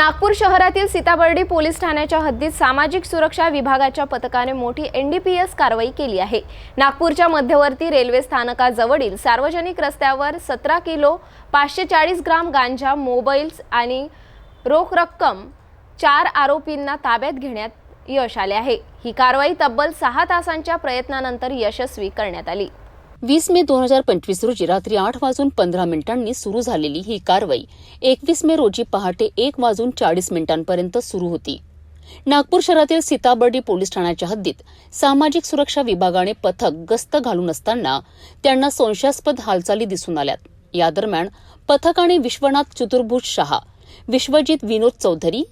नागपूर शहरातील सीताबर्डी पोलीस ठाण्याच्या हद्दीत सामाजिक सुरक्षा विभागाच्या पथकाने मोठी एनडीपीएस कारवाई केली आहे। नागपूरच्या मध्यवर्ती रेल्वे स्थानकाजवळील सार्वजनिक रस्त्यावर 17 किलो 540 ग्राम गांजा, मोबाईल्स आणि रोख रक्कम 4 आरोपींना ताब्यात घेण्यात यश आले आहे। ही कारवाई तब्बल 6 तासांच्या प्रयत्नानंतर यशस्वी करण्यात आली। 20 मे 2025 रोजी रात्री 8:15 सुरू झालेली ही कारवाई 21 मे रोजी पहाटे 1:40 सुरू होती। नागपूर शहरातील सीताबर्डी पोलीस ठाण्याच्या हद्दीत सामाजिक सुरक्षा विभागाने पथक गस्त घालून असताना त्यांना संशयास्पद हालचाली दिसून आल्यात। या दरम्यान पथकाने विश्वनाथ चतुर्भुज शहा, विश्वजित विनोद चौधरी,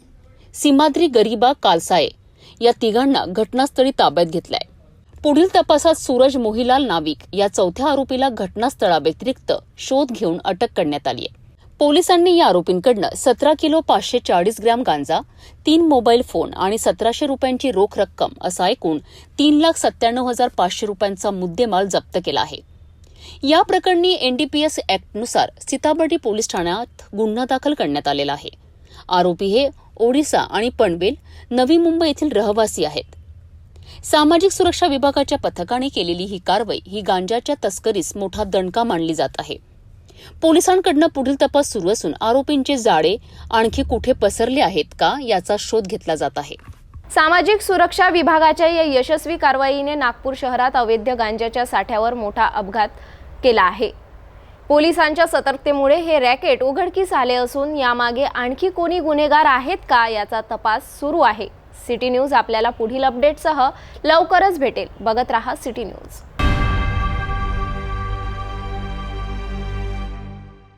सीमाद्री गरिबा कालसाये या तिघांना घटनास्थळी ताब्यात घेतलाय। पुढील तपासात सूरज मोहिलाल नाविक या चौथ्या आरोपीला घटनास्थळाव्यतिरिक्त शोध घेऊन अटक करण्यात आली आहे। पोलिसांनी या आरोपींकडनं 17 किलो 540 ग्रॅम गांजा, 3 मोबाईल फोन आणि 1700 रुपयांची रोख रक्कम असा एकूण 3,97,500 रुपयांचा मुद्देमाल जप्त केला आहे। या प्रकरणी एनडीपीएस ऍक्टनुसार सीताबर्डी पोलीस ठाण्यात गुन्हा दाखल करण्यात आलेला आहे। आरोपी हे ओडिसा आणि पनवेल, नवी मुंबई येथील रहिवासी आहेत। सामाजिक सुरक्षा विभागाच्या पथकाने केलेली ही कारवाई ही गांजाच्या तस्करीस मोठा दणका मानली जात आहे। पोलिसांकडून पुढील तपास सुरू असून आरोपींचे जाळे आणखी कुठे पसरले आहेत का याचा शोध घेतला जात आहे। सामाजिक सुरक्षा विभागाच्या या यशस्वी कारवाईने नागपूर शहरात अवैध गांजाच्या साठ्यावर मोठा अपघात केला आहे। पोलिसांच्या सतर्कतेमुळे हे रॅकेट उघडकीस आले असून यामागे आणखी कोणी गुन्हेगार आहेत का याचा तपास सुरू आहे। सिटी न्यूज आपल्याला पुढील अपडेटसह लवकरच भेटेल। बघत रहा सिटी न्यूज।